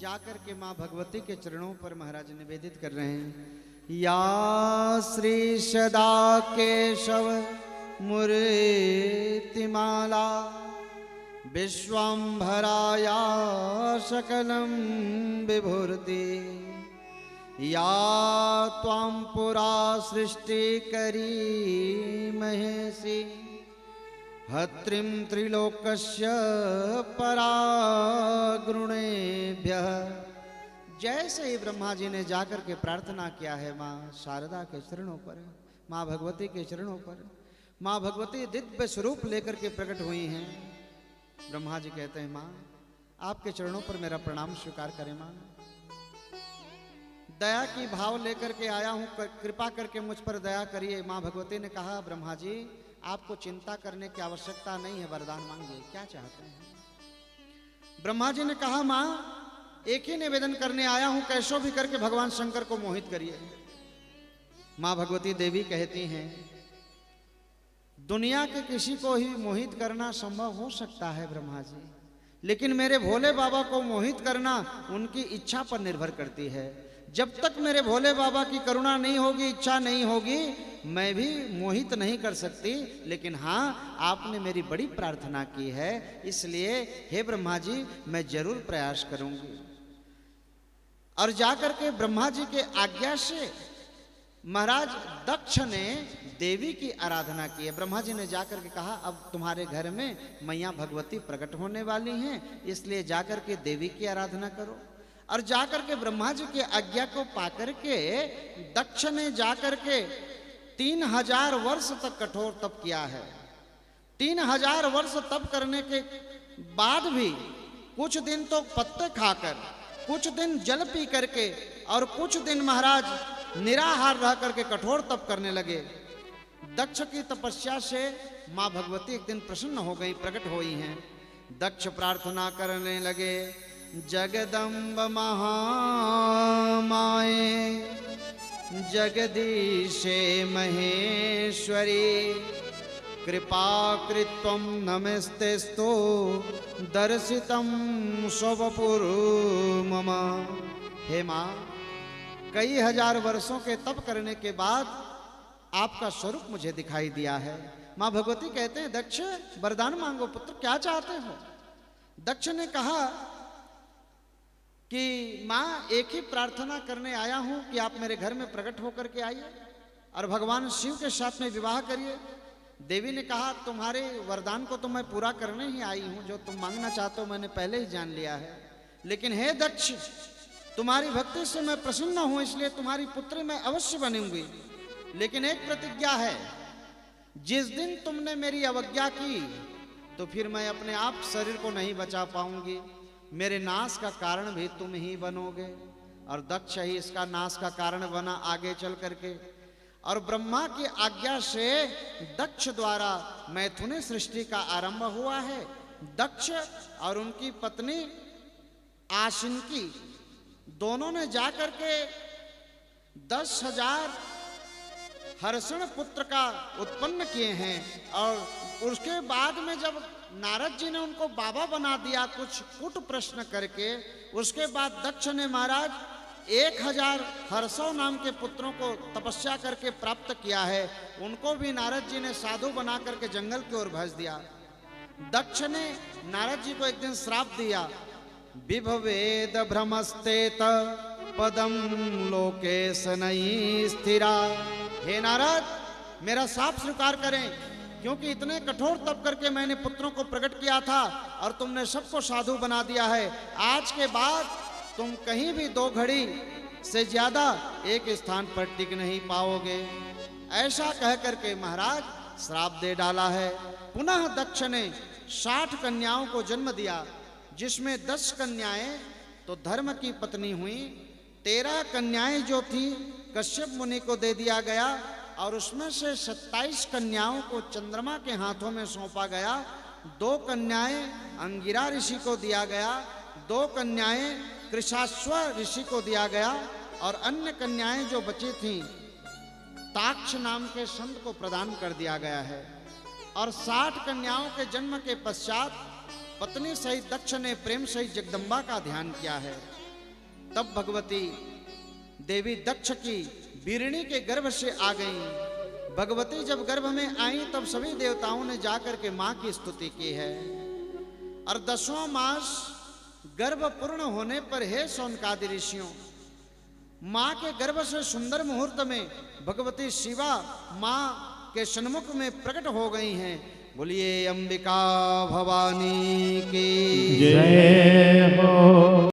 जाकर के माँ भगवती के चरणों पर महाराज निवेदित कर रहे हैं। या श्री सदा केशव मूर्तिमाला विश्वम्भराया सकलं विभूति या त्वां पुरा सृष्टि करी महेशी हत्रिं त्रिलोकस्य परागुणेभ्यः। जैसे ही ब्रह्मा जी ने जाकर के प्रार्थना किया है माँ शारदा के चरणों पर, माँ भगवती के चरणों पर, माँ भगवती दिव्य स्वरूप लेकर के प्रकट हुई हैं। ब्रह्मा जी कहते हैं माँ आपके चरणों पर मेरा प्रणाम स्वीकार करें माँ, दया की भाव लेकर के आया हूँ, कृपा करके मुझ पर दया करिए। माँ भगवती ने कहा ब्रह्मा जी आपको चिंता करने की आवश्यकता नहीं है, वरदान मांगिए, क्या चाहते हैं। ब्रह्मा जी ने कहा माँ एक ही निवेदन करने आया हूं, कैसो भी करके भगवान शंकर को मोहित करिए। माँ भगवती देवी कहती हैं दुनिया के किसी को ही मोहित करना संभव हो सकता है ब्रह्मा जी, लेकिन मेरे भोले बाबा को मोहित करना उनकी इच्छा पर निर्भर करती है। जब तक मेरे भोले बाबा की करुणा नहीं होगी, इच्छा नहीं होगी, मैं भी मोहित नहीं कर सकती। लेकिन हाँ आपने मेरी बड़ी प्रार्थना की है, इसलिए हे ब्रह्मा जी मैं जरूर प्रयास करूंगी। और जाकर के ब्रह्मा जी के आज्ञा से महाराज दक्ष ने देवी की आराधना की है। ब्रह्मा जी ने जाकर के कहा अब तुम्हारे घर में मैया भगवती प्रकट होने वाली हैं, इसलिए जाकर के देवी की आराधना करो। और जाकर के ब्रह्मा जी की आज्ञा को पाकर के दक्ष ने जाकर के 3000 वर्ष तक कठोर तप किया है। 3000 वर्ष तप करने के बाद भी कुछ दिन तो पत्ते खाकर, कुछ दिन जल पी करके और कुछ दिन महाराज निराहार रह करके कठोर तप करने लगे। दक्ष की तपस्या से माँ भगवती एक दिन प्रसन्न हो गई, प्रकट हुई हैं। दक्ष प्रार्थना करने लगे जगदम्ब महामाये जगदीशे महेश्वरी कृपाकृत्वं नमस्तेस्तु दर्शितं स्वपुरु मम। हे माँ कई हजार वर्षों के तप करने के बाद आपका स्वरूप मुझे दिखाई दिया है। माँ भगवती कहते हैं दक्ष वरदान मांगो पुत्र, क्या चाहते हो। दक्ष ने कहा कि माँ एक ही प्रार्थना करने आया हूं कि आप मेरे घर में प्रकट होकर के आइए और भगवान शिव के साथ में विवाह करिए। देवी ने कहा तुम्हारे वरदान को तो मैं पूरा करने ही आई हूं, जो तुम मांगना चाहते हो मैंने पहले ही जान लिया है। लेकिन हे दक्ष तुम्हारी भक्ति से मैं प्रसन्न हूं, इसलिए तुम्हारी पुत्री मैं अवश्य बनूंगी। लेकिन एक प्रतिज्ञा है, जिस दिन तुमने मेरी अवज्ञा की तो फिर मैं अपने आप शरीर को नहीं बचा पाऊंगी, मेरे नाश का कारण भी तुम ही बनोगे। और दक्ष ही इसका नाश का कारण बना आगे चल करके। और ब्रह्मा की आज्ञा से दक्ष द्वारा मैथुनी सृष्टि का आरंभ हुआ है। दक्ष और उनकी पत्नी आशिनकी दोनों ने जाकर के 10,000 हर्षण पुत्र का उत्पन्न किए हैं। और उसके बाद में जब नारद जी ने उनको बाबा बना दिया कुछ कुट प्रश्न करके, उसके बाद दक्ष ने महाराज 1000 हर्षव नाम के पुत्रों को तपस्या करके प्राप्त किया है। उनको भी नारद जी ने साधु बना करके जंगल की ओर भेज दिया। दक्ष ने नारद जी को एक दिन श्राप दिया, विभवेद भ्रमस्तेत पदम लोके सनई स्थिरा। हे नारद मेरा श्राप स्वीकार करें, क्योंकि इतने कठोर तप करके मैंने पुत्रों को प्रकट किया था और तुमने सबको साधु बना दिया है। आज के बाद तुम कहीं भी 2 घड़ी से ज्यादा एक स्थान पर टिक नहीं पाओगे। ऐसा कह करके महाराज श्राप दे डाला है। पुनः दक्ष ने 60 कन्याओं को जन्म दिया, जिसमें 10 कन्याएं तो धर्म की पत्नी हुई, 13 कन्याएं जो थी कश्यप मुनि को दे दिया गया और उसमें से 27 कन्याओं को चंद्रमा के हाथों में सौंपा गया। 2 कन्याएं अंगिरा ऋषि को दिया गया, 2 कन्याएं कृशाश्व ऋषि को दिया गया और अन्य कन्याएं जो बची थीं ताक्ष नाम के संत को प्रदान कर दिया गया है। और 60 कन्याओं के जन्म के पश्चात पत्नी सहित दक्ष ने प्रेम सहित जगदम्बा का ध्यान किया है। तब भगवती देवी दक्ष की वीरणी के गर्भ से आ गई। भगवती जब गर्भ में आई तब सभी देवताओं ने जाकर के मां की स्तुति की है। और 10वां मास गर्भ पूर्ण होने पर हे शौनकादि ऋषियों, मां के गर्भ से सुंदर मुहूर्त में भगवती शिवा मां के सन्मुख में प्रकट हो गई हैं। बोलिए अंबिका भवानी की जय हो।